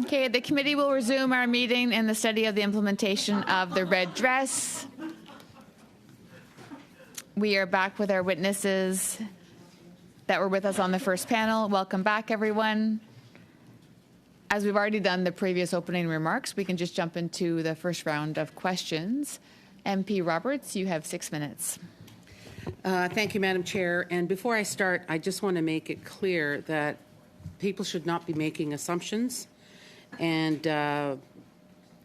Okay, the committee will resume our meeting in the study of the implementation of the red dress. We are back with our witnesses that were with us on the first panel. Welcome back, everyone. As we've already done the previous opening remarks, we can just jump into the first round of questions. MP Roberts, you have 6 minutes. Thank you, Madam Chair. And before I start, I just want to make it clear that people should not be making assumptions. And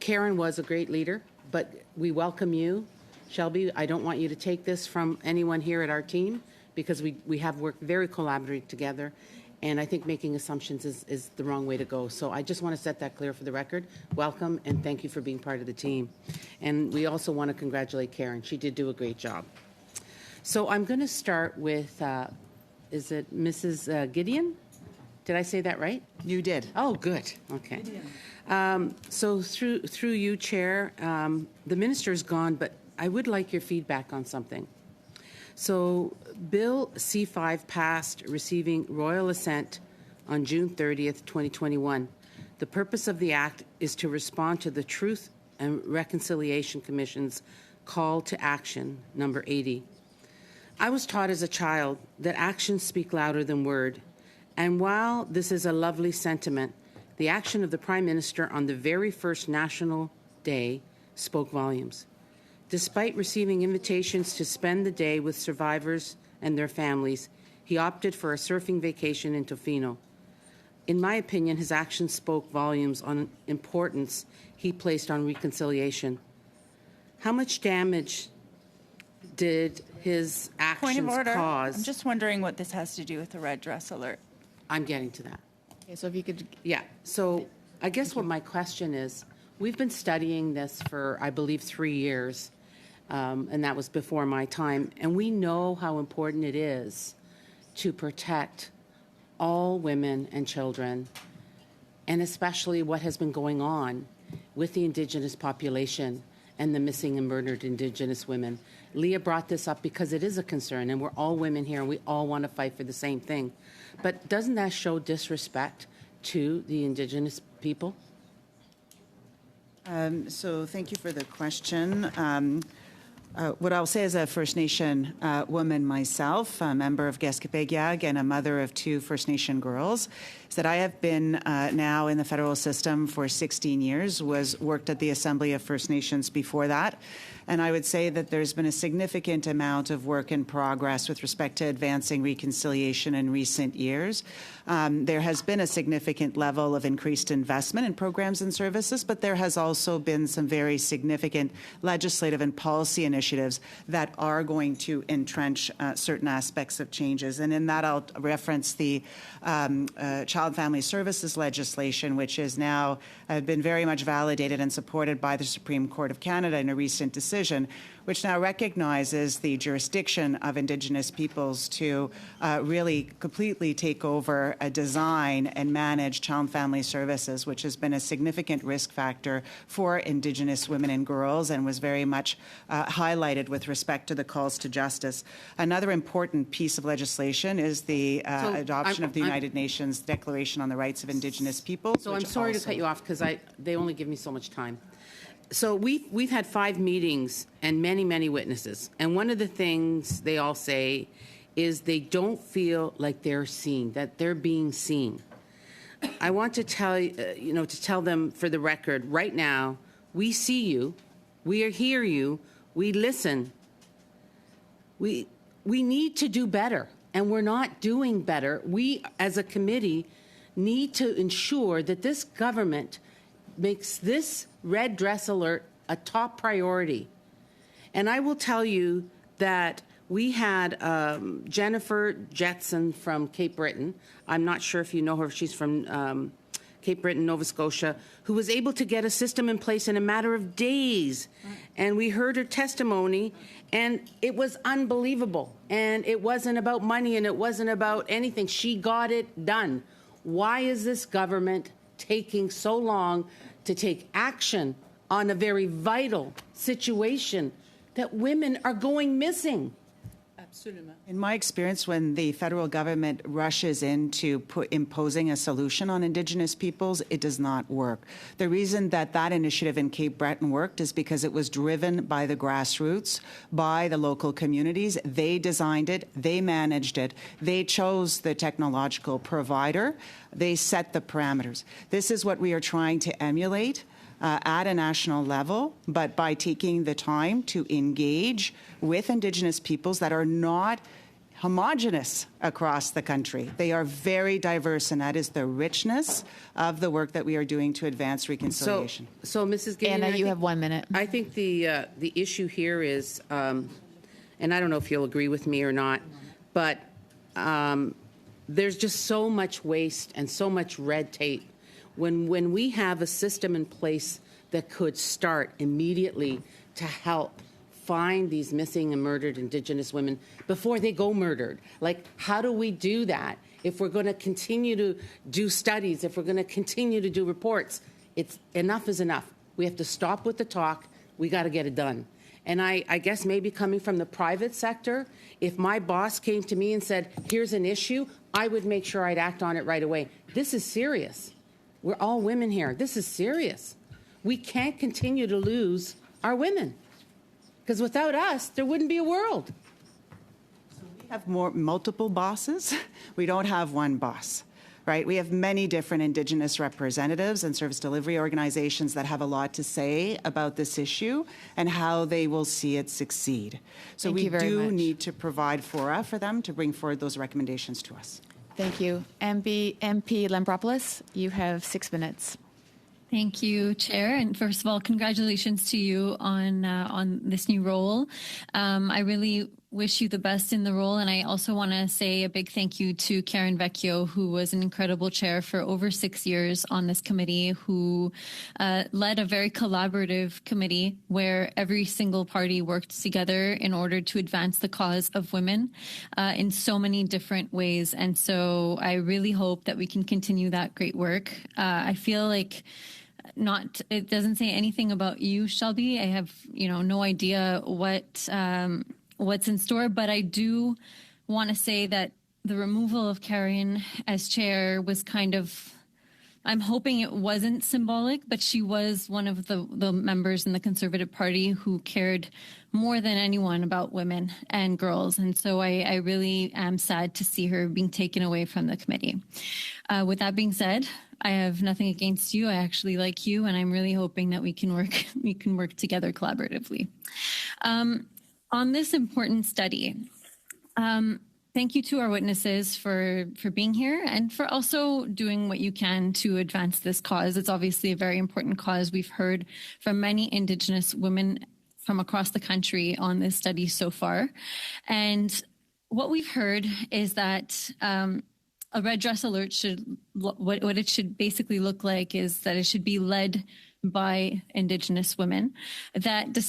Karen was a great leader, but we welcome you, Shelby. I don't want you to take this from anyone here at our team, because we have worked very collaboratively together. And I think making assumptions is the wrong way to go. So I just want to set that clear for the record. Welcome, and thank you for being part of the team. And we also want to congratulate Karen. She did do a great job. So I'm going to start with, is it Mrs. Gideon? Did I say that right? You did. Oh, good. Okay. So through you, Chair, the minister is gone, but I would like your feedback on something. So Bill C5 passed, receiving royal assent on June 30th, 2021. The purpose of the act is to respond to the Truth and Reconciliation Commission's call to action, number 80. I was taught as a child that actions speak louder than word. And while this is a lovely sentiment, the action of the Prime Minister on the very first National Day spoke volumes. Despite receiving invitations to spend the day with survivors and their families, he opted for a surfing vacation in Tofino. In my opinion, his actions spoke volumes on importance he placed on reconciliation. How much damage did his actions Point of order. cause? I'm just wondering what this has to do with the red dress alert. I'm getting to that. Okay, so if you could... Yeah, so I guess what my question is, we've been studying this for, I believe, 3 years, and that was before my time, and we know how important it is to protect all women and children, and especially what has been going on with the Indigenous population and the missing and murdered Indigenous women. Leah brought this up because it is a concern, and we're all women here, and we all want to fight for the same thing. But doesn't that show disrespect to the Indigenous people? So thank you for the question. What I'll say as a First Nation woman myself, a member of Gaskapegyag and a mother of 2 First Nation girls, is that I have been now in the federal system for 16 years, worked at the Assembly of First Nations before that. And I would say that there's been a significant amount of work in progress with respect to advancing reconciliation in recent years. There has been a significant level of increased investment in programs and services, but there has also been some very significant legislative and policy initiatives that are going to entrench certain aspects of changes. And in that, I'll reference the Child Family Services legislation, which is now been very much validated and supported by the Supreme Court of Canada in a recent decision, which now recognizes the jurisdiction of Indigenous peoples to really completely take over, design and manage child family services, which has been a significant risk factor for Indigenous women and girls and was very much highlighted with respect to the calls to justice. Another important piece of legislation is the adoption of the United Nations Declaration on the Rights of Indigenous Peoples. So I'm sorry to cut you off because they only give me so much time. So we've had 5 meetings and many witnesses, and one of the things they all say is they don't feel like they're seen, that they're being seen. I want to tell to tell them for the record right now, we see you, we hear you, we listen. We need to do better, and we're not doing better. We, as a committee, need to ensure that this government makes this red dress alert a top priority. And I will tell you that we had Jennifer Jetson from Cape Breton. I'm not sure if you know her. She's from Cape Breton, Nova Scotia, who was able to get a system in place in a matter of days. And we heard her testimony, and it was unbelievable. And it wasn't about money, and it wasn't about anything. She got it done. Why is this government taking so long to take action on a very vital situation that women are going missing? In my experience, when the federal government rushes into imposing a solution on Indigenous peoples, it does not work. The reason that initiative in Cape Breton worked is because it was driven by the grassroots, by the local communities. They designed it, they managed it, they chose the technological provider, they set the parameters. This is what we are trying to emulate at a national level, but by taking the time to engage with Indigenous peoples that are not homogenous across the country. They are very diverse, and that is the richness of the work that we are doing to advance reconciliation. So Mrs. Gideon, Anna, you have 1 minute. I think the issue here is, and I don't know if you'll agree with me or not, but there's just so much waste and so much red tape. When we have a system in place that could start immediately to help find these missing and murdered Indigenous women before they go murdered. Like, how do we do that if we're going to continue to do studies, if we're going to continue to do reports? It's enough is enough. We have to stop with the talk. We got to get it done. And I guess maybe coming from the private sector, if my boss came to me and said, here's an issue, I would make sure I'd act on it right away. This is serious. We're all women here. This is serious. We can't continue to lose our women, because without us, there wouldn't be a world. We have multiple bosses. We don't have one boss, right? We have many different Indigenous representatives and service delivery organizations that have a lot to say about this issue and how they will see it succeed. So Thank you very do much. need to provide fora for them to bring forward those recommendations to us. Thank you. MP Lambropoulos, you have 6 minutes. Thank you, Chair. And first of all, congratulations to you on this new role. I really wish you the best in the role. And I also want to say a big thank you to Karen Vecchio, who was an incredible chair for over 6 years on this committee, who led a very collaborative committee where every single party worked together in order to advance the cause of women in so many different ways. And so I really hope that we can continue that great work. I feel like it doesn't say anything about you, Shelby. I have, no idea what's in store, but I do want to say that the removal of Karen as chair was I'm hoping it wasn't symbolic, but she was one of the members in the Conservative Party who cared more than anyone about women and girls. And so I really am sad to see her being taken away from the committee. With that being said, I have nothing against you. I actually like you, and I'm really hoping that we can work together collaboratively. On this important study, thank you to our witnesses for being here and for also doing what you can to advance this cause. It's obviously a very important cause. We've heard from many Indigenous women from across the country on this study so far. And what we've heard is that a red dress alert what it should basically look like is that it should be led by Indigenous women, that the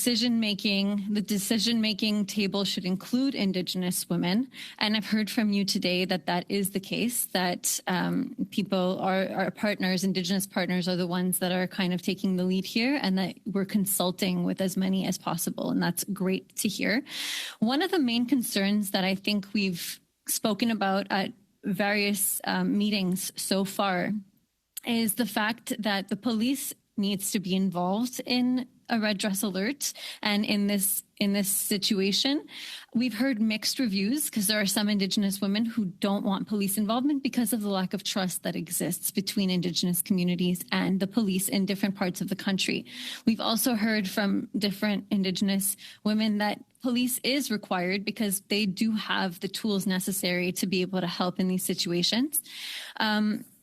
decision-making table should include Indigenous women. And I've heard from you today that is the case, that people, our partners, Indigenous partners, are the ones that are kind of taking the lead here, and that we're consulting with as many as possible. And that's great to hear. One of the main concerns that I think we've spoken about at various meetings so far is the fact that the police needs to be involved in a red dress alert. And in this situation, we've heard mixed reviews because there are some Indigenous women who don't want police involvement because of the lack of trust that exists between Indigenous communities and the police in different parts of the country. We've also heard from different Indigenous women that police is required because they do have the tools necessary to be able to help in these situations.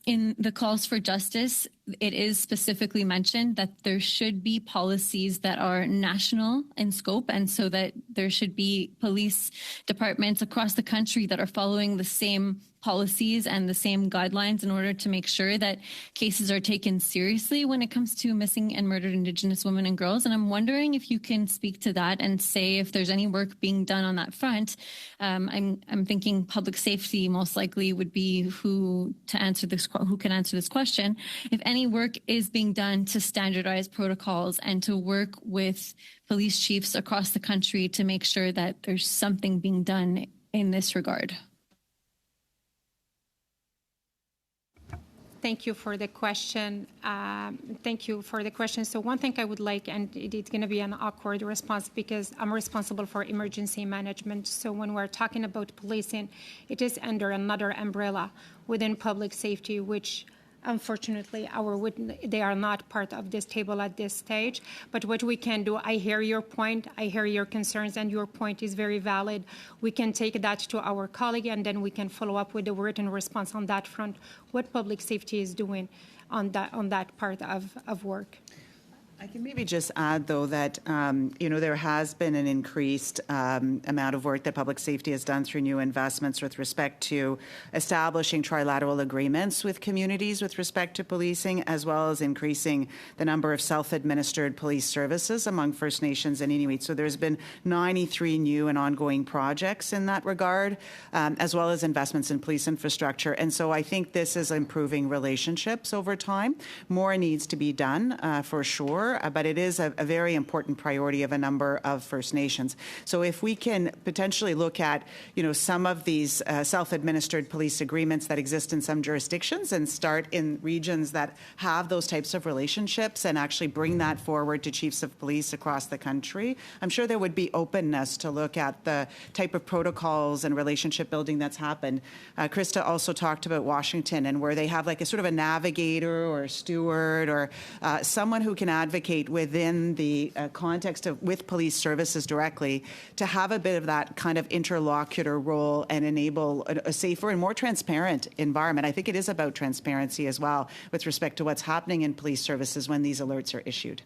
In the calls for justice, it is specifically mentioned that there should be policies that are national in scope, and so that there should be police departments across the country that are following the same policies and the same guidelines in order to make sure that cases are taken seriously when it comes to missing and murdered Indigenous women and girls. And I'm wondering if you can speak to that and say if there's any work being done on that front. I'm thinking public safety most likely would be who can answer this question. If any any work is being done to standardize protocols and to work with police chiefs across the country to make sure that there's something being done in this regard? Thank you for the question. So one thing I would like, and it's going to be an awkward response because I'm responsible for emergency management. So when we're talking about policing, it is under another umbrella within public safety, which unfortunately they are not part of this table at this stage. But what we can do, I hear your point, I hear your concerns, and your point is very valid. We can take that to our colleague, and then we can follow up with a written response on that front, what public safety is doing on that part of work. I can maybe just add, though, that, there has been an increased amount of work that public safety has done through new investments with respect to establishing trilateral agreements with communities with respect to policing, as well as increasing the number of self-administered police services among First Nations and Inuit. So there's been 93 new and ongoing projects in that regard, as well as investments in police infrastructure. And so I think this is improving relationships over time. More needs to be done, for sure. But it is a very important priority of a number of First Nations. So if we can potentially look at, some of these self-administered police agreements that exist in some jurisdictions and start in regions that have those types of relationships and actually bring that forward to chiefs of police across the country, I'm sure there would be openness to look at the type of protocols and relationship building that's happened. Krista also talked about Washington, and where they have like a sort of a navigator or a steward or someone who can advocate within the context of with police services directly to have a bit of that kind of interlocutor role and enable a safer and more transparent environment. I think it is about transparency as well with respect to what's happening in police services when these alerts are issued.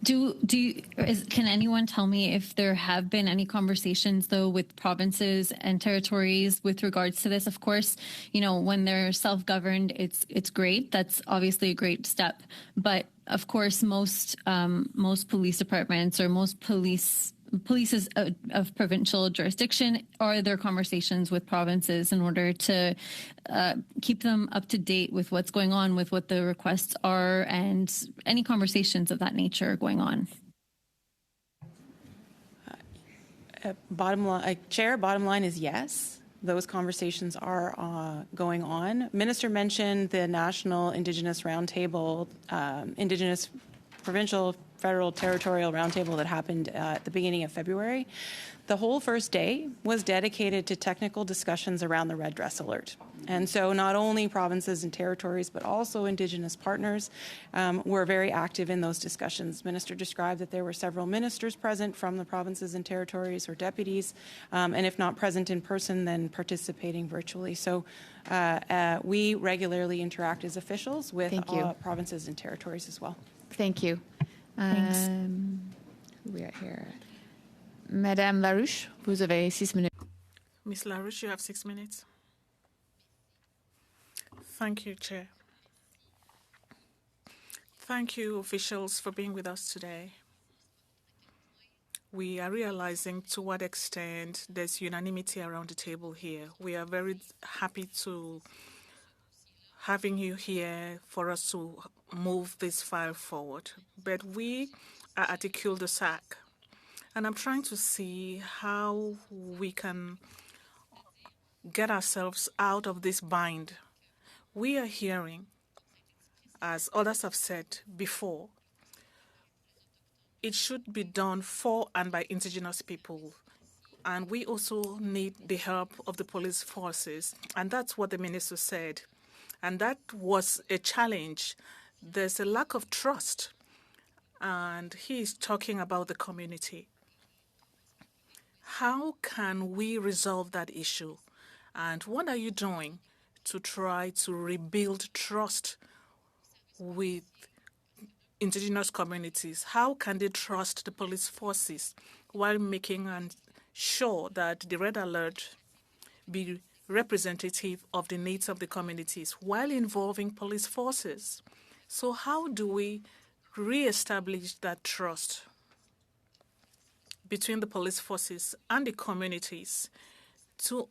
Can anyone tell me if there have been any conversations, though, with provinces and territories with regards to this? Of course, when they're self-governed, it's great. That's obviously a great step. But of course, most police departments or most polices of provincial jurisdiction, are there conversations with provinces in order to keep them up to date with what's going on, with what the requests are, and any conversations of that nature going on? Chair, bottom line is yes. Those conversations are going on. Minister mentioned the National Indigenous Roundtable, Indigenous Provincial Federal Territorial Roundtable that happened at the beginning of February. The whole first day was dedicated to technical discussions around the red dress alert. And so not only provinces and territories, but also Indigenous partners were very active in those discussions. Minister described that there were several ministers present from the provinces and territories or deputies, and if not present in person, then participating virtually. So we regularly interact as officials with provinces and territories as well. Thank you. Thanks. Who we are here? Madame Larouche, vous avez 6 minutes. Ms. Larouche, you have 6 minutes. Thank you, Chair. Thank you, officials, for being with us today. We are realizing to what extent there's unanimity around the table here. We are very happy to having you here for us to move this file forward. But we are at a cul-de-sac, and I'm trying to see how we can get ourselves out of this bind. We are hearing, as others have said before, it should be done for and by Indigenous people. And we also need the help of the police forces. And that's what the minister said. And that was a challenge. There's a lack of trust. And he is talking about the community. How can we resolve that issue? And what are you doing to try to rebuild trust with Indigenous communities? How can they trust the police forces while making sure that the red alert be representative of the needs of the communities while involving police forces? So how do we reestablish that trust between the police forces and the communities to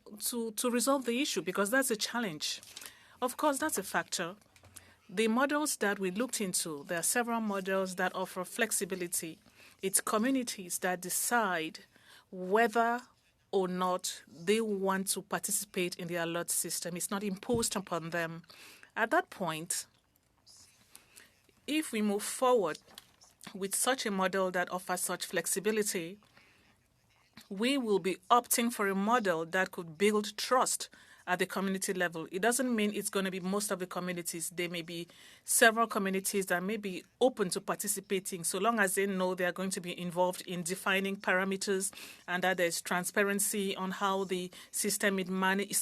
resolve the issue? Because that's a challenge. Of course, that's a factor. The models that we looked into, there are several models that offer flexibility. It's communities that decide whether or not they want to participate in the alert system. It's not imposed upon them. At that point, if we move forward with such a model that offers such flexibility, we will be opting for a model that could build trust at the community level. It doesn't mean it's going to be most of the communities. There may be several communities that may be open to participating, so long as they know they are going to be involved in defining parameters and that there's transparency on how the system is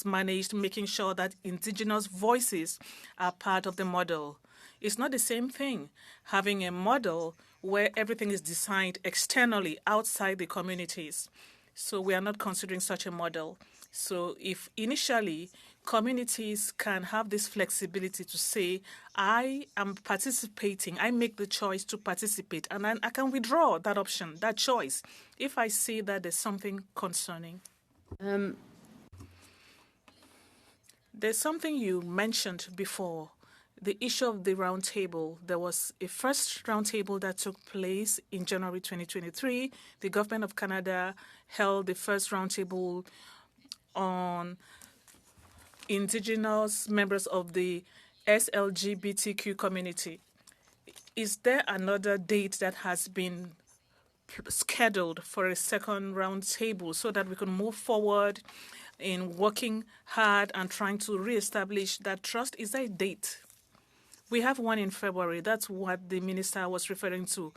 managed, making sure that indigenous voices are part of the model. It's not the same thing having a model where everything is designed externally outside the communities. So we are not considering such a model. So if initially communities can have this flexibility to say, I am participating, I make the choice to participate, and then I can withdraw that option, that choice, if I see that there's something concerning. There's something you mentioned before, the issue of the roundtable. There was a first roundtable that took place in January 2023. The government of Canada held the first roundtable on Indigenous members of the SLGBTQ community. Is there another date that has been scheduled for a second roundtable so that we can move forward in working hard and trying to reestablish that trust? Is there a date? We have one in February. That's what the minister was referring to.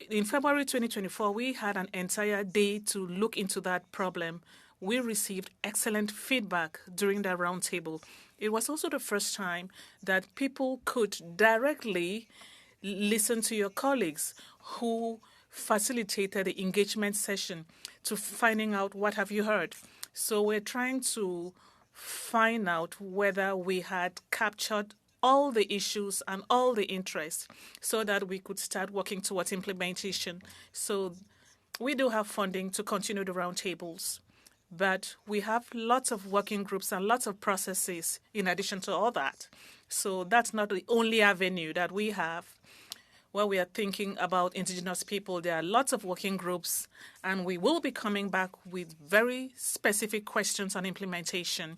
In February 2024, we had an entire day to look into that problem. We received excellent feedback during that roundtable. It was also the first time that people could directly listen to your colleagues who facilitated the engagement session to finding out what have you heard. So we're trying to find out whether we had captured all the issues and all the interests so that we could start working towards implementation. So we do have funding to continue the roundtables, but we have lots of working groups and lots of processes in addition to all that. So that's not the only avenue that we have. While we are thinking about Indigenous people, there are lots of working groups, and we will be coming back with very specific questions on implementation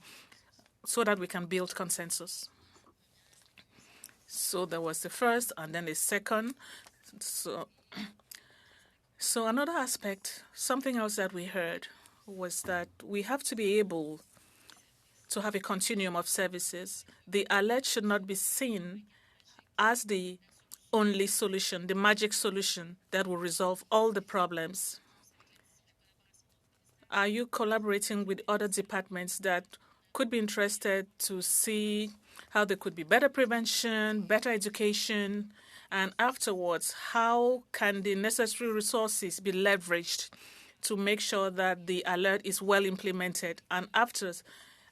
so that we can build consensus. So there was the first and then the second. So another aspect, something else that we heard was that we have to be able to have a continuum of services. The alert should not be seen as the only solution, the magic solution that will resolve all the problems. Are you collaborating with other departments that could be interested to see how there could be better prevention, better education, and afterwards, how can the necessary resources be leveraged to make sure that the alert is well implemented, and after,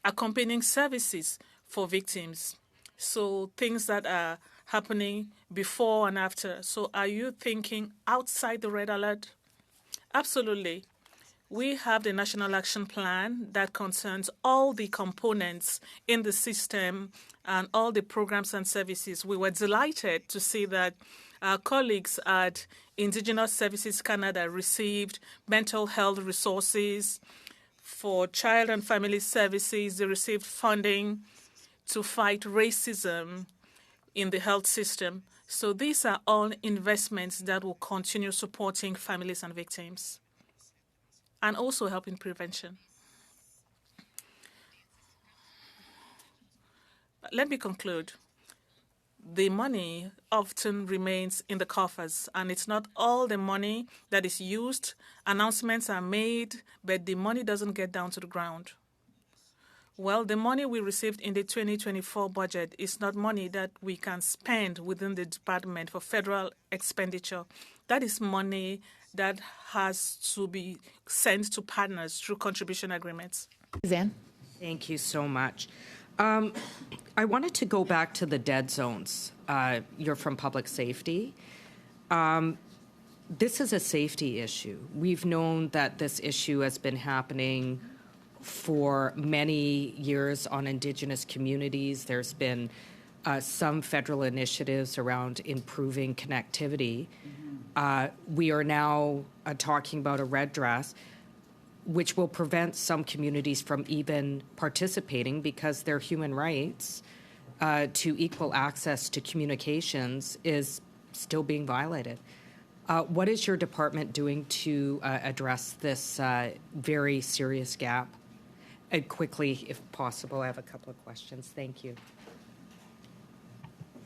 accompanying services for victims? So things that are happening before and after. So are you thinking outside the red alert? Absolutely. We have the National Action Plan that concerns all the components in the system and all the programs and services. We were delighted to see that our colleagues at Indigenous Services Canada received mental health resources. For child and family services, they received funding to fight racism in the health system. So these are all investments that will continue supporting families and victims, and also helping prevention. Let me conclude. The money often remains in the coffers, and it's not all the money that is used. Announcements are made, but the money doesn't get down to the ground. Well, the money we received in the 2024 budget is not money that we can spend within the department for federal expenditure. That is money that has to be sent to partners through contribution agreements. Suzanne? Thank you so much. I wanted to go back to the dead zones. You're from public safety. This is a safety issue. We've known that this issue has been happening for many years on Indigenous communities. There's been some federal initiatives around improving connectivity. We are now talking about a red dress, which will prevent some communities from even participating because their human rights to equal access to communications is still being violated. What is your department doing to address this very serious gap? And quickly, if possible, I have a couple of questions. Thank you.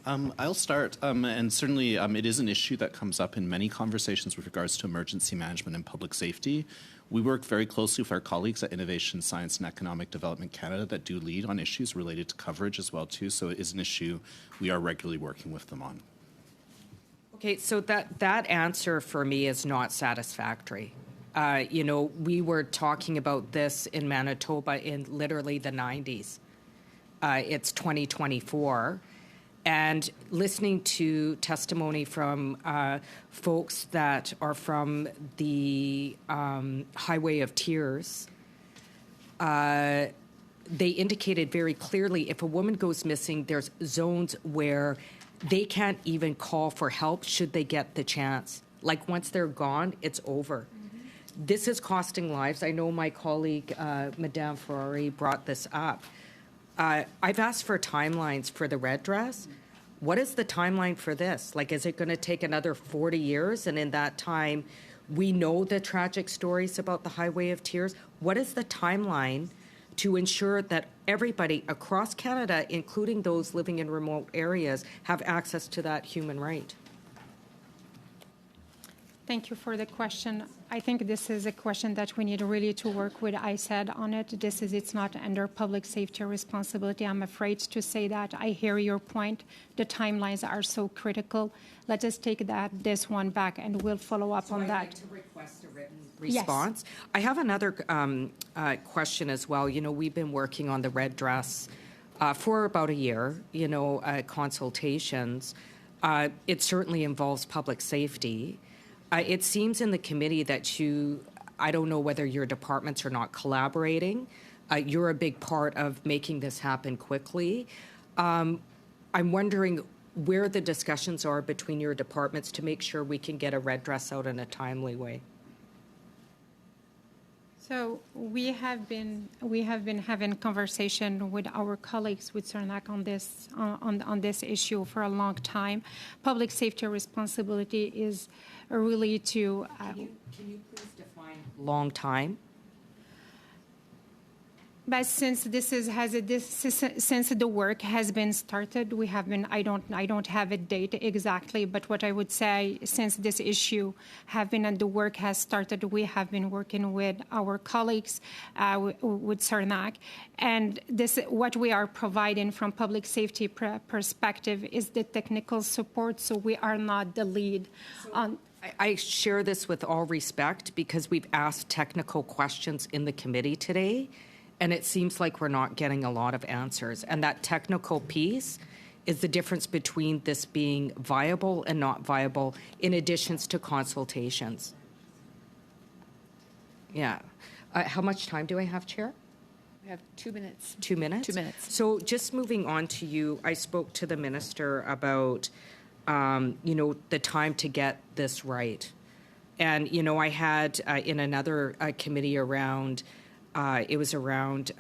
I'll start, and certainly it is an issue that comes up in many conversations with regards to emergency management and public safety. We work very closely with our colleagues at Innovation, Science and Economic Development Canada that do lead on issues related to coverage as well too, so it is an issue we are regularly working with them on. Okay, so that answer for me is not satisfactory. We were talking about this in Manitoba in literally the 90s. It's 2024. And listening to testimony from folks that are from the Highway of Tears, they indicated very clearly if a woman goes missing, there's zones where they can't even call for help should they get the chance. Like once they're gone, it's over. Mm-hmm. This is costing lives. I know my colleague, Madame Ferrari, brought this up. I've asked for timelines for the red dress. What is the timeline for this? Like, is it going to take another 40 years? And in that time, we know the tragic stories about the Highway of Tears. What is the timeline to ensure that everybody across Canada, including those living in remote areas, have access to that human right? Thank you for the question. I think this is a question that we need really to work with ISED on it. It's not under public safety responsibility. I'm afraid to say that. I hear your point. The timelines are so critical. Let us take this one back and we'll follow up on I'd that. like to request a written response. Yes. I have another question as well. We've been working on the red dress for about a year, consultations. It certainly involves public safety. It seems in the committee that I don't know whether your departments are not collaborating. You're a big part of making this happen quickly. I'm wondering where the discussions are between your departments to make sure we can get a red dress out in a timely way. So we have been having conversation with our colleagues with CERNAC on this issue for a long time. Public safety responsibility is really to. Can you please define long time? But since since the work has been started, we have been. I don't have a date exactly, but what I would say, since this issue have been and the work has started, we have been working with our colleagues with CERNAC, and what we are providing from public safety perspective is the technical support. So we are not the lead on. I share this with all respect because we've asked technical questions in the committee today. And it seems like we're not getting a lot of answers. And that technical piece is the difference between this being viable and not viable, in addition to consultations. Yeah. How much time do I have, Chair? We have 2 minutes. 2 minutes? 2 minutes. So just moving on to you, I spoke to the minister about, the time to get this right. And, I had in another committee around... it was around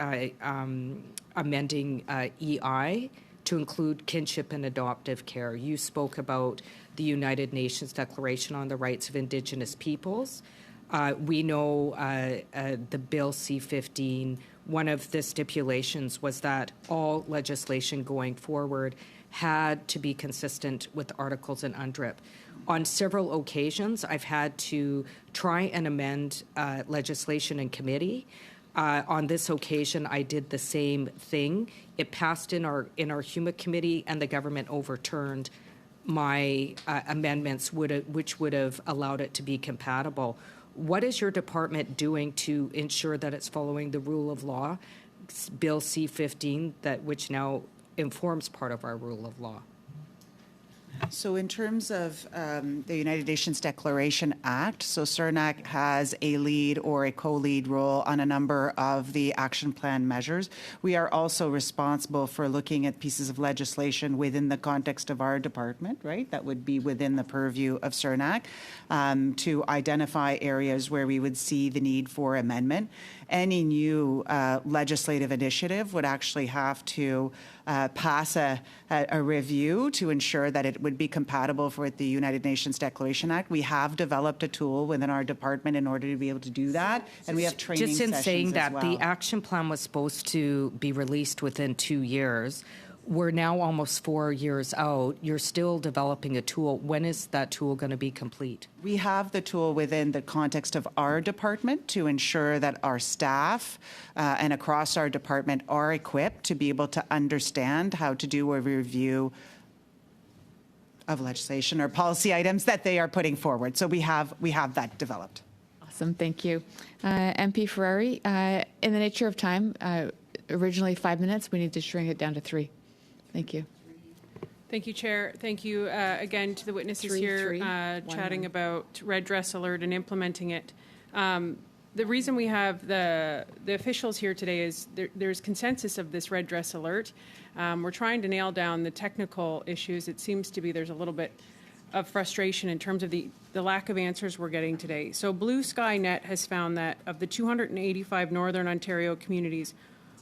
amending EI to include kinship and adoptive care. You spoke about the United Nations Declaration on the Rights of Indigenous Peoples. We know the Bill C-15, one of the stipulations was that all legislation going forward had to be consistent with articles in UNDRIP. On several occasions, I've had to try and amend legislation in committee. On this occasion, I did the same thing. It passed in our HUMA committee, and the government overturned my amendments, which would have allowed it to be compatible. What is your department doing to ensure that it's following the rule of law, Bill C-15, which now informs part of our rule of law? So in terms of the United Nations Declaration Act, so CERNAC has a lead or a co-lead role on a number of the action plan measures. We are also responsible for looking at pieces of legislation within the context of our department, right? That would be within the purview of CERNAC to identify areas where we would see the need for amendment. Any new legislative initiative would actually have to pass a review to ensure that it would be compatible with the United Nations Declaration Act. We have developed a tool within our department in order to be able to do that, and we have training Just in sessions saying as that, well. the action plan was supposed to be released within 2 years. We're now almost 4 years out. You're still developing a tool. When is that tool going to be complete? We have the tool within the context of our department to ensure that our staff and across our department are equipped to be able to understand how to do a review of legislation or policy items that they are putting forward. So we have that developed. Awesome, thank you. MP Ferrari, in the nature of time, originally 5 minutes, we need to shrink it down to 3. Thank you. Thank you, Chair. Thank you again to the witnesses here chatting about red dress alert and implementing it. The reason we have the officials here today is there's consensus of this red dress alert. We're trying to nail down the technical issues. It seems to be there's a little bit of frustration in terms of the lack of answers we're getting today. So Blue Sky Net has found that of the 285 Northern Ontario communities,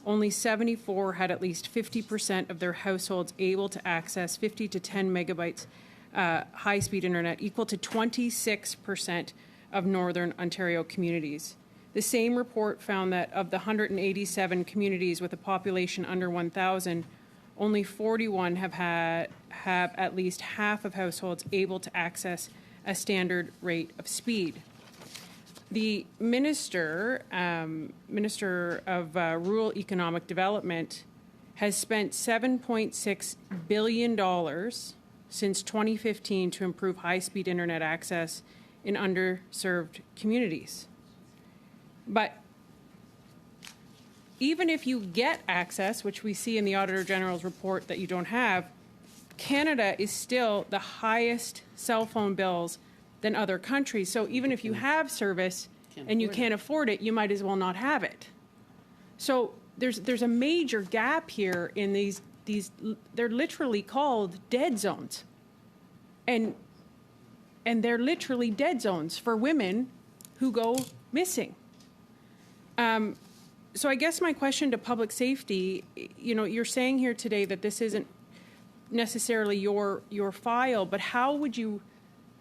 only 74 had at least 50% of their households able to access 50 to 10 megabytes high-speed internet, equal to 26% of Northern Ontario communities. The same report found that of the 187 communities with a population under 1,000, only 41 have at least half of households able to access a standard rate of speed. The Minister of Rural Economic Development has spent $7.6 billion since 2015 to improve high-speed internet access in underserved communities. But even if you get access, which we see in the Auditor General's report that you don't have, Canada is still the highest cell phone bills than other countries. So even if you have service and you can't afford it, you might as well not have it. So there's a major gap here in these they're literally called dead zones. And they're literally dead zones for women who go missing. So I guess my question to public safety, you're saying here today that this isn't necessarily your file, but how would you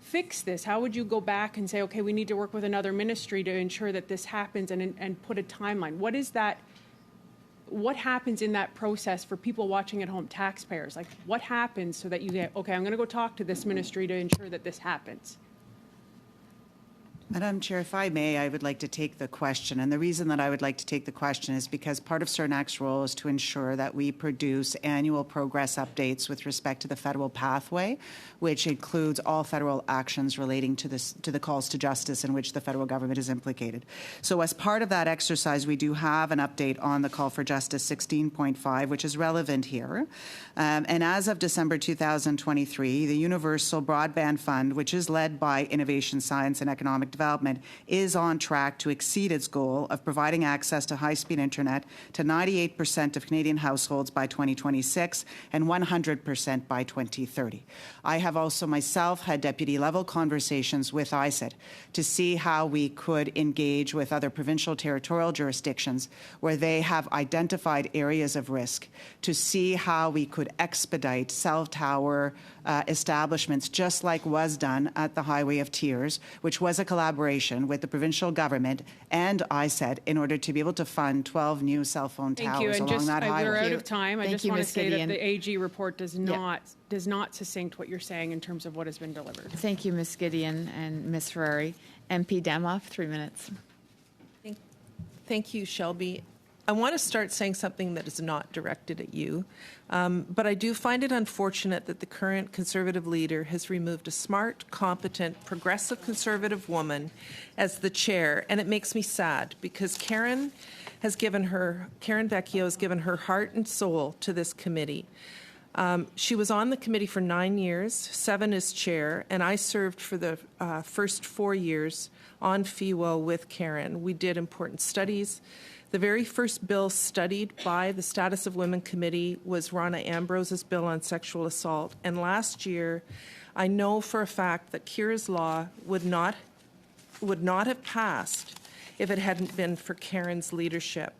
fix this? How would you go back and say, okay, we need to work with another ministry to ensure that this happens and put a timeline? What is that? What happens in that process for people watching at home, taxpayers? Like, what happens so that you get, okay, I'm going to go talk to this ministry to ensure that this happens? Madam Chair, if I may, I would like to take the question. And the reason that I would like to take the question is because part of CERNAC's role is to ensure that we produce annual progress updates with respect to the federal pathway, which includes all federal actions relating to the calls to justice in which the federal government is implicated. So as part of that exercise, we do have an update on the Call for Justice 16.5, which is relevant here. And as of December 2023, the Universal Broadband Fund, which is led by Innovation, Science and Economic Development, is on track to exceed its goal of providing access to high-speed internet to 98% of Canadian households by 2026 and 100% by 2030. I have also myself had deputy-level conversations with ISED to see how we could engage with other provincial territorial jurisdictions where they have identified areas of risk to see how we could expedite cell tower establishments, just like was done at the Highway of Tears, which was a collaboration with the provincial government and ISED in order to be able to fund 12 new cell phone towers along that highway. We're out of time. I just want to say Gideon. that the AG report does not succinct what you're saying in terms of what has been delivered. Thank you, Ms. Gideon and Ms. Ferrari. MP Damoff, 3 minutes. Thank you, Shelby. I want to start saying something that is not directed at you, but I do find it unfortunate that the current Conservative leader has removed a smart, competent, progressive Conservative woman as the chair, and it makes me sad because Karen Vecchio has given her heart and soul to this committee. She was on the committee for 9 years, 7 as chair, and I served for the first 4 years on FEWO with Karen. We did important studies. The very first bill studied by the Status of Women Committee was Rana Ambrose's bill on sexual assault. And last year, I know for a fact that Kira's law would not have passed if it hadn't been for Karen's leadership.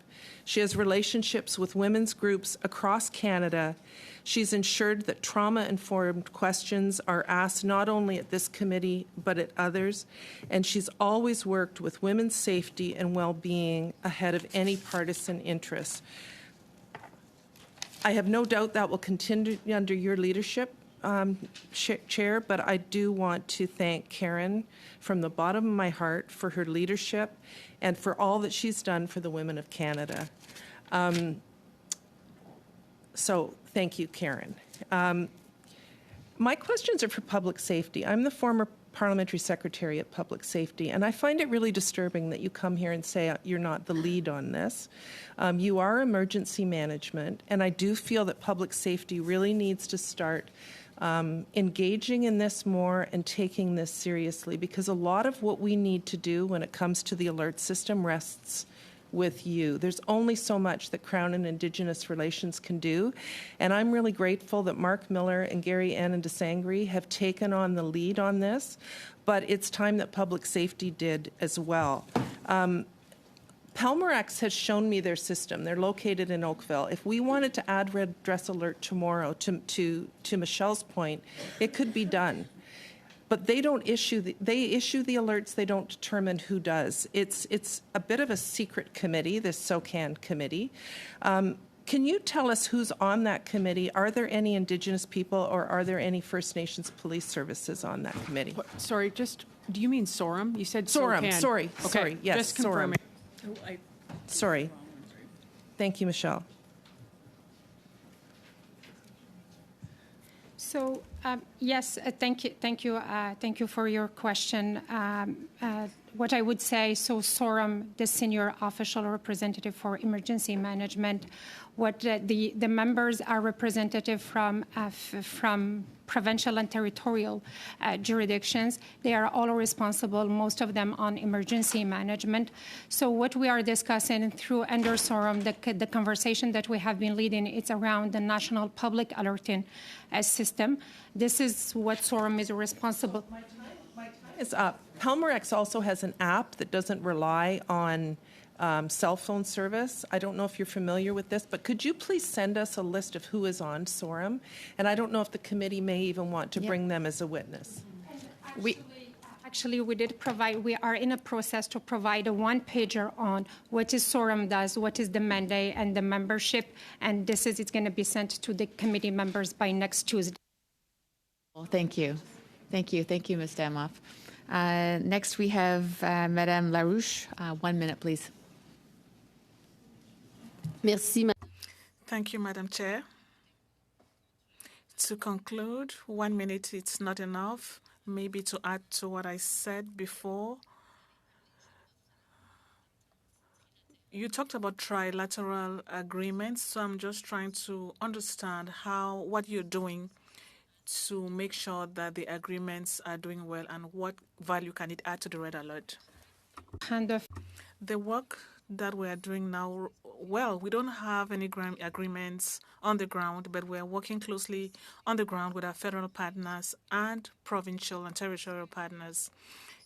She has relationships with women's groups across Canada. She's ensured that trauma-informed questions are asked not only at this committee, but at others. And she's always worked with women's safety and well-being ahead of any partisan interests. I have no doubt that will continue under your leadership, Chair, but I do want to thank Karen from the bottom of my heart for her leadership and for all that she's done for the women of Canada. So thank you, Karen. My questions are for public safety. I'm the former parliamentary secretary at Public Safety, and I find it really disturbing that you come here and say you're not the lead on this. You are emergency management, and I do feel that public safety really needs to start engaging in this more and taking this seriously, because a lot of what we need to do when it comes to the alert system rests with you. There's only so much that Crown and Indigenous Relations can do, and I'm really grateful that Mark Miller and Gary Ann and DeSangre have taken on the lead on this, but it's time that Public Safety did as well. Pelmorex has shown me their system. They're located in Oakville. If we wanted to add red dress alert tomorrow, to Michelle's point, it could be done. But they don't issue they issue the alerts. They don't determine who does. It's a bit of a secret committee, this SOCAN committee. Can you tell us who's on that committee? Are there any Indigenous people, or are there any First Nations police services on that committee? Sorry, just, do you mean SORM? You said SORM. SOCAN. Sorry. Okay, Sorry. Yes. just confirming. Sorry. Thank you, Michelle. So yes, thank you for your question. What I would say, so SORM, the senior official representative for emergency management, what the members are representative from provincial and territorial jurisdictions. They are all responsible, most of them on emergency management. So what we are discussing through under SORM, the conversation that we have been leading, it's around the national public alerting system. This is what SORM is responsible. My time is up. Pelmorex also has an app that doesn't rely on cell phone service. I don't know if you're familiar with this, but could you please send us a list of who is on SORM? And I don't know if the committee may even want to bring them as a witness. Actually, we did provide, we are in a process to provide a one-pager on what is SORM does, what is the mandate and the membership, and it's going to be sent to the committee members by next Tuesday. Well, thank you. Thank you. Thank you, Ms. Damoff. Next, we have Madame Larouche. 1 minute, please. Merci. Thank you, Madam Chair. To conclude, 1 minute, it's not enough. Maybe to add to what I said before, you talked about trilateral agreements, so I'm just trying to understand what you're doing to make sure that the agreements are doing well, and what value can it add to the red alert? The work that we are doing now, well, we don't have any agreements on the ground, but we're working closely on the ground with our federal partners and provincial and territorial partners.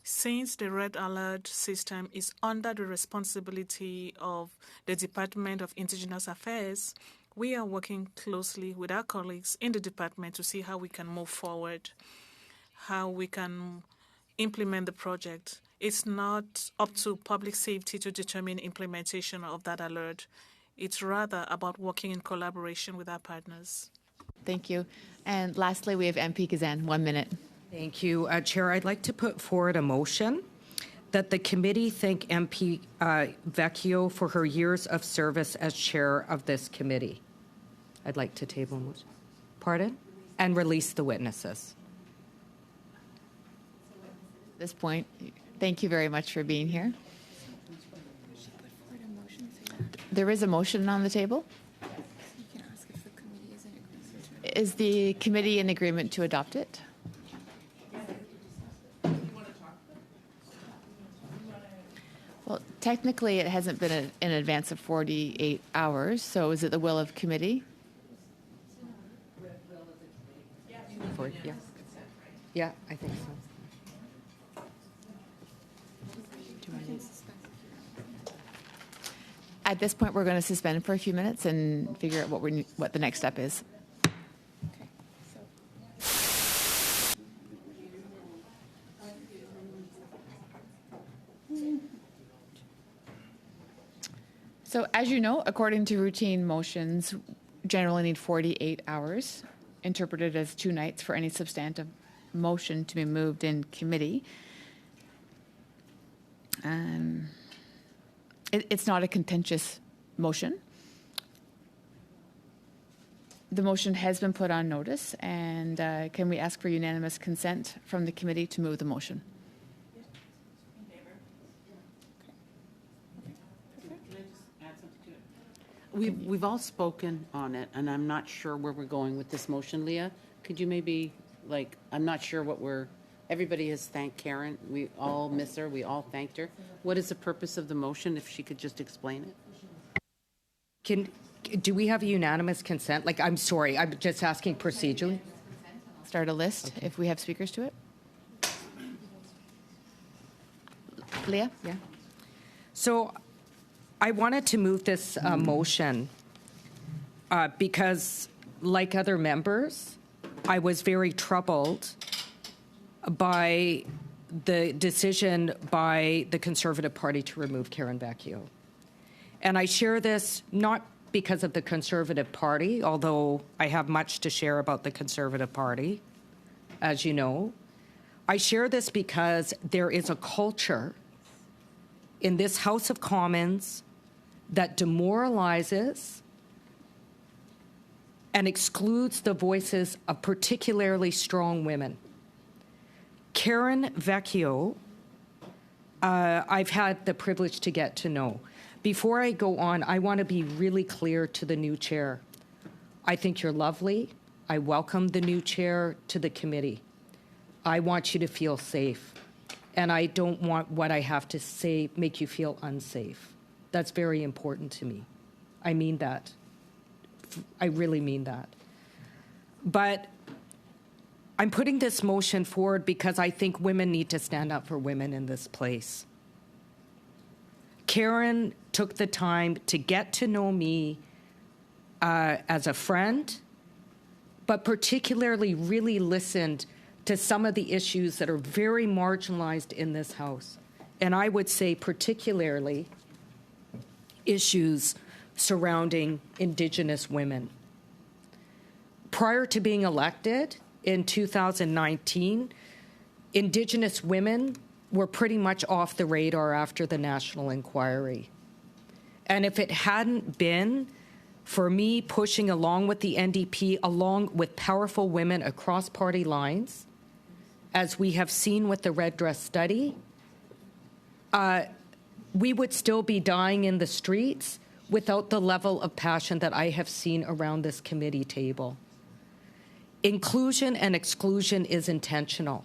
Since the red alert system is under the responsibility of the Department of Indigenous Affairs, we are working closely with our colleagues in the department to see how we can move forward, how we can implement the project. It's not up to public safety to determine implementation of that alert. It's rather about working in collaboration with our partners. Thank you. And lastly, we have MP Kazan. 1 minute. Thank you, Chair. I'd like to put forward a motion that the committee thank MP Vecchio for her years of service as chair of this committee. I'd like to table a motion. Pardon? And release the witnesses. At this point, thank you very much for being here. There is a motion on the table. Is the committee in agreement to adopt it? Well, technically, it hasn't been in advance of 48 hours, so is it the will of committee? Yeah, I think so. At this point, we're going to suspend for a few minutes and figure out what the next step is. So as you know, according to routine motions, generally need 48 hours, interpreted as 2 nights for any substantive motion to be moved in committee. It's not a contentious motion. The motion has been put on notice, and can we ask for unanimous consent from the committee to move the motion? We've all spoken on it, and I'm not sure where we're going with this motion. Leah, could you maybe, I'm not sure everybody has thanked Karen. We all miss her. We all thanked her. What is the purpose of the motion, if she could just explain it? Do we have unanimous consent? I'm sorry, I'm just asking procedurally. Start a list if we have speakers to it. Leah? Yeah. So I wanted to move this motion because, like other members, I was very troubled by the decision by the Conservative Party to remove Karen Vecchio. And I share this not because of the Conservative Party, although I have much to share about the Conservative Party, as you know. I share this because there is a culture in this House of Commons that demoralizes and excludes the voices of particularly strong women. Karen Vecchio, I've had the privilege to get to know. Before I go on, I want to be really clear to the new chair. I think you're lovely. I welcome the new chair to the committee. I want you to feel safe. And I don't want what I have to say make you feel unsafe. That's very important to me. I mean that. I really mean that. But I'm putting this motion forward because I think women need to stand up for women in this place. Karen took the time to get to know me as a friend, but particularly really listened to some of the issues that are very marginalized in this House. And I would say particularly issues surrounding Indigenous women. Prior to being elected in 2019, Indigenous women were pretty much off the radar after the national inquiry. And if it hadn't been for me pushing along with the NDP, along with powerful women across party lines, as we have seen with the red dress study, we would still be dying in the streets without the level of passion that I have seen around this committee table. Inclusion and exclusion is intentional.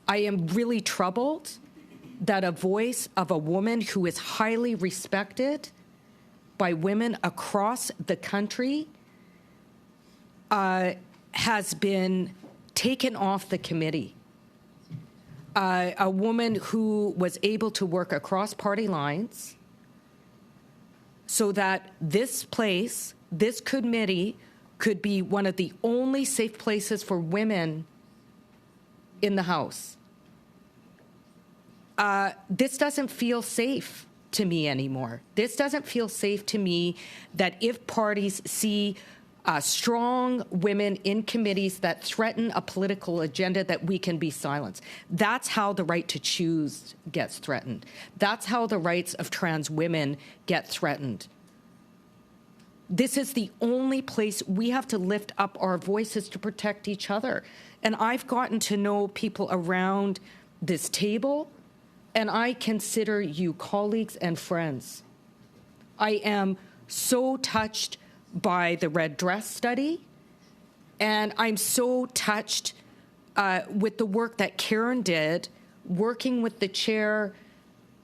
I am really troubled that a voice of a woman who is highly respected by women across the country has been taken off the committee. A woman who was able to work across party lines so that this place, this committee, could be one of the only safe places for women in the House. This doesn't feel safe to me anymore. This doesn't feel safe to me that if parties see strong women in committees that threaten a political agenda, that we can be silenced. That's how the right to choose gets threatened. That's how the rights of trans women get threatened. This is the only place we have to lift up our voices to protect each other. And I've gotten to know people around this table, and I consider you colleagues and friends. I am so touched by the red dress study. And I'm so touched with the work that Karen did, working with the chair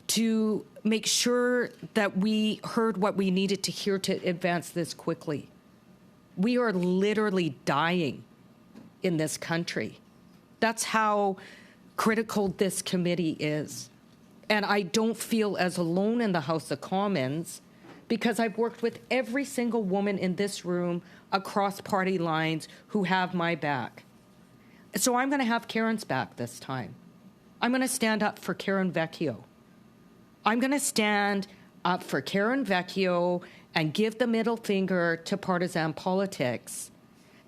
to make sure that we heard what we needed to hear to advance this quickly. We are literally dying in this country. That's how critical this committee is. And I don't feel as alone in the House of Commons because I've worked with every single woman in this room across party lines who have my back. So I'm going to have Karen's back this time. I'm going to stand up for Karen Vecchio. I'm going to stand up for Karen Vecchio and give the middle finger to partisan politics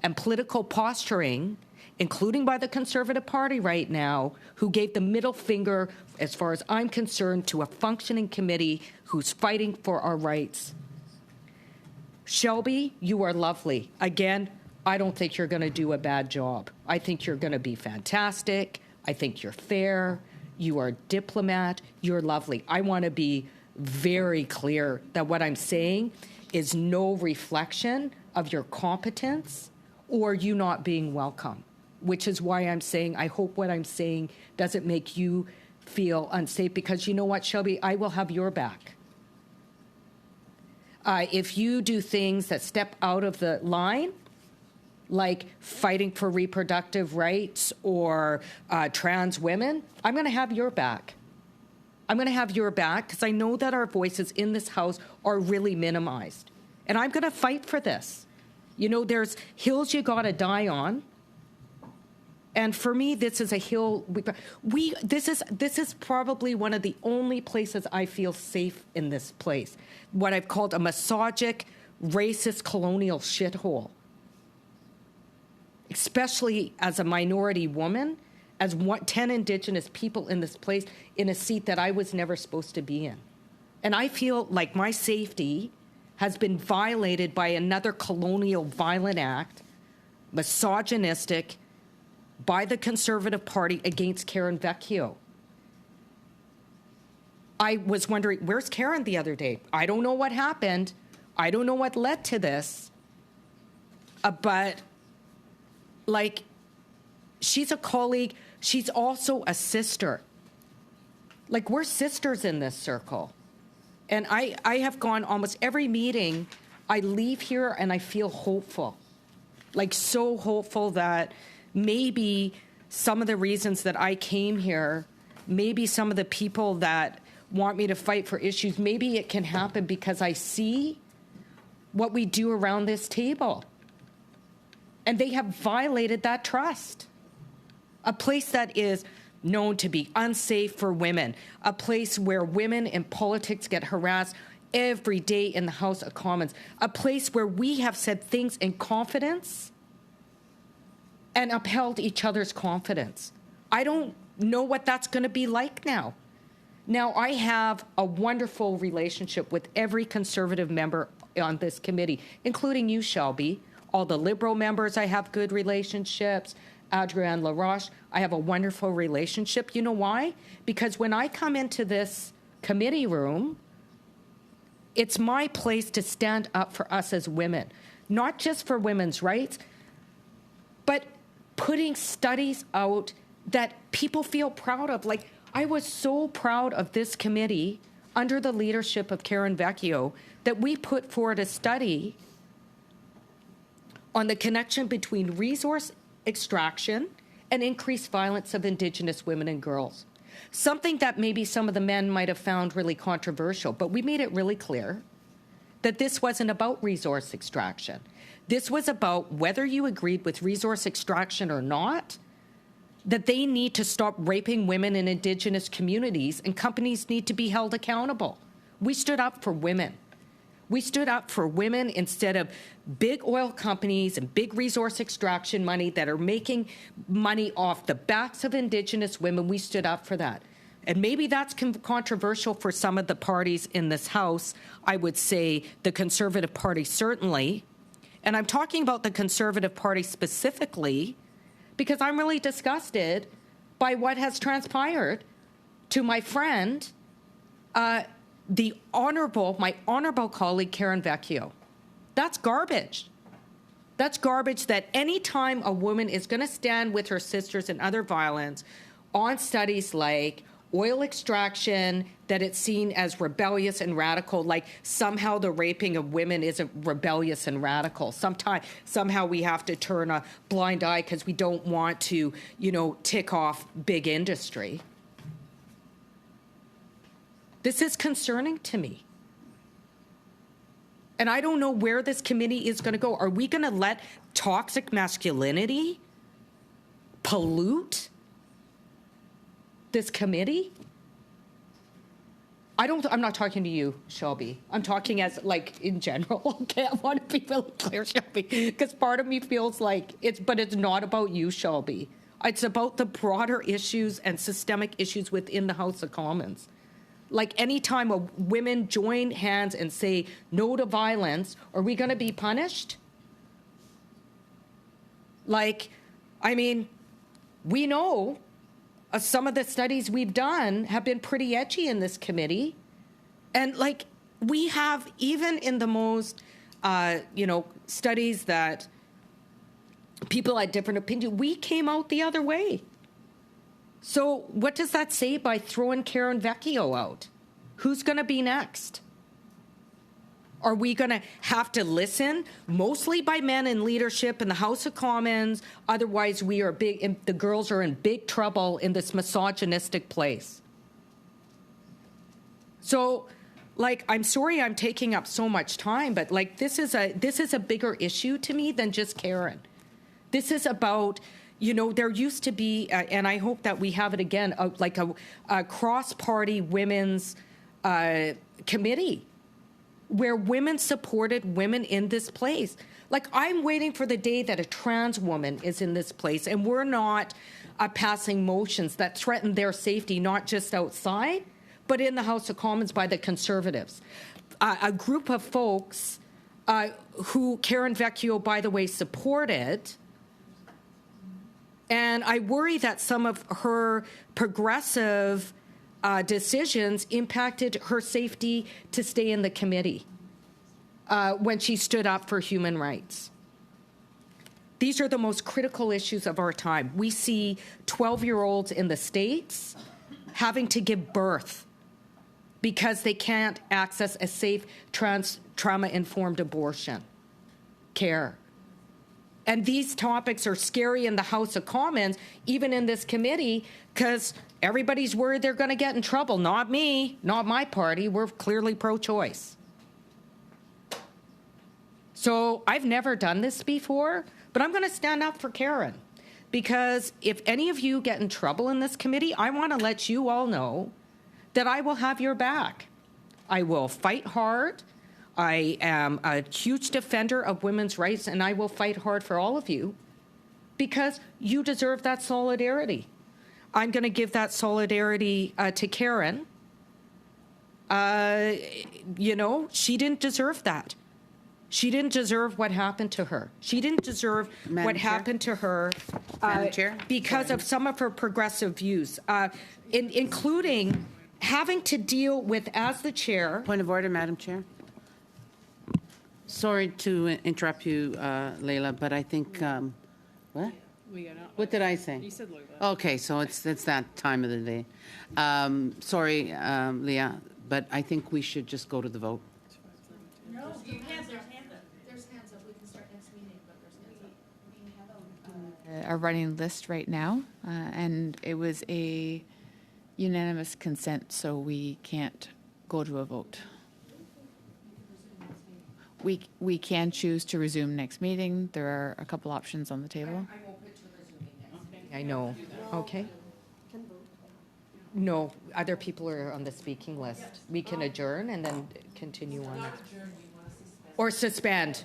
and political posturing, including by the Conservative Party right now, who gave the middle finger, as far as I'm concerned, to a functioning committee who's fighting for our rights. Shelby, you are lovely. Again, I don't think you're going to do a bad job. I think you're going to be fantastic. I think you're fair. You are a diplomat. You're lovely. I want to be very clear that what I'm saying is no reflection of your competence or you not being welcome, which is why I'm saying I hope what I'm saying doesn't make you feel unsafe, because you know what, Shelby, I will have your back. If you do things that step out of the line, like fighting for reproductive rights or trans women, I'm going to have your back. I'm going to have your back because I know that our voices in this House are really minimized. And I'm going to fight for this. You know, there's hills you got to die on. And for me, this is a hill. This is probably one of the only places I feel safe in this place. What I've called a misogynic, racist, colonial shithole. Especially as a minority woman, as 10 Indigenous people in this place, in a seat that I was never supposed to be in. And I feel like my safety has been violated by another colonial violent act, misogynistic, by the Conservative Party against Karen Vecchio. I was wondering, where's Karen the other day? I don't know what happened. I don't know what led to this. But, like, she's a colleague. She's also a sister. Like, we're sisters in this circle. And I have gone almost every meeting. I leave here and I feel hopeful. Like, so hopeful that maybe some of the reasons that I came here, maybe some of the people that want me to fight for issues, maybe it can happen because I see what we do around this table. And they have violated that trust. A place that is known to be unsafe for women, a place where women in politics get harassed every day in the House of Commons, a place where we have said things in confidence and upheld each other's confidence. I don't know what that's going to be like now. Now, I have a wonderful relationship with every Conservative member on this committee, including you, Shelby. All the Liberal members, I have good relationships. Adrienne LaRoche, I have a wonderful relationship. You know why? Because when I come into this committee room, it's my place to stand up for us as women, not just for women's rights, but putting studies out that people feel proud of. Like, I was so proud of this committee under the leadership of Karen Vecchio that we put forward a study on the connection between resource extraction and increased violence of Indigenous women and girls. Something that maybe some of the men might have found really controversial, but we made it really clear that this wasn't about resource extraction. This was about whether you agreed with resource extraction or not, that they need to stop raping women in Indigenous communities and companies need to be held accountable. We stood up for women. We stood up for women instead of big oil companies and big resource extraction money that are making money off the backs of Indigenous women. We stood up for that. And maybe that's controversial for some of the parties in this House. I would say the Conservative Party certainly. And I'm talking about the Conservative Party specifically because I'm really disgusted by what has transpired to my friend, my honorable colleague, Karen Vecchio. That's garbage. That's garbage that any time a woman is going to stand with her sisters in other violence on studies like oil extraction, that it's seen as rebellious and radical, like somehow the raping of women isn't rebellious and radical. Somehow we have to turn a blind eye because we don't want to, tick off big industry. This is concerning to me. And I don't know where this committee is going to go. Are we going to let toxic masculinity pollute this committee? I'm not talking to you, Shelby. I'm talking as, in general. Okay, I want to be really clear, Shelby, because part of me feels like it's not about you, Shelby. It's about the broader issues and systemic issues within the House of Commons. Like, anytime women join hands and say no to violence, are we going to be punished? We know some of the studies we've done have been pretty edgy in this committee. And, we have, even in the most, studies that people had different opinions, we came out the other way. So what does that say by throwing Karen Vecchio out? Who's going to be next? Are we going to have to listen mostly by men in leadership in the House of Commons? Otherwise, the girls are in big trouble in this misogynistic place. So, I'm sorry I'm taking up so much time, but this is a bigger issue to me than just Karen. This is about, there used to be, and I hope that we have it again, a cross-party women's committee where women supported women in this place. I'm waiting for the day that a trans woman is in this place, and we're not passing motions that threaten their safety, not just outside, but in the House of Commons by the Conservatives. A group of folks who Karen Vecchio, by the way, supported. And I worry that some of her progressive decisions impacted her safety to stay in the committee when she stood up for human rights. These are the most critical issues of our time. We see 12-year-olds in the States having to give birth because they can't access a safe trauma-informed abortion care. And these topics are scary in the House of Commons, even in this committee, because everybody's worried they're going to get in trouble. Not me, not my party. We're clearly pro-choice. So I've never done this before, but I'm going to stand up for Karen. Because if any of you get in trouble in this committee, I want to let you all know that I will have your back. I will fight hard. I am a huge defender of women's rights, and I will fight hard for all of you because you deserve that solidarity. I'm going to give that solidarity to Karen. She didn't deserve that. She didn't deserve what happened to her. She didn't deserve what happened to her because of some of her progressive views, including having to deal with, as the chair... Point of order, Madam Chair. Sorry to interrupt you, Leila, but I think... what? What did I say? You said Leila. Okay, so it's that time of the day. Sorry, Leah, but I think we should just go to the vote. No, you can't. There's hands up. We can start next meeting, but there's hands up. A running list right now, and it was a unanimous consent, so we can't go to a vote. We can choose to resume next meeting. There are a couple options on the table. I'm open to resuming next meeting. I know. Okay. No, other people are on the speaking list. We can adjourn and then continue on. Or suspend,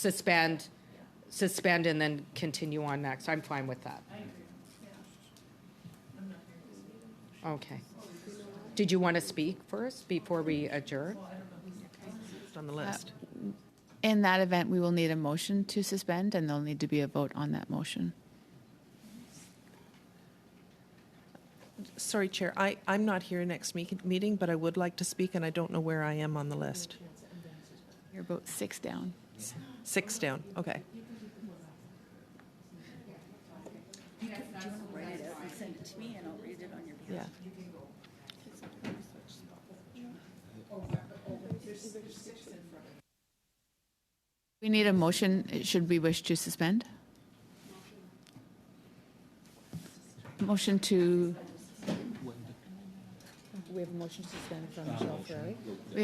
and then continue on next. I'm fine with that. Okay. Did you want to speak first before we adjourn? It's on the list. In that event, we will need a motion to suspend, and there'll need to be a vote on that motion. Sorry, Chair. I'm not here next meeting, but I would like to speak, and I don't know where I am on the list. You're about 6 down. 6 down, okay. Do you want to write it out and send it to me, and I'll read it on your behalf? Yeah. We need a motion, should we wish to suspend? Motion to... We have a motion to suspend from Michelle Ferrari.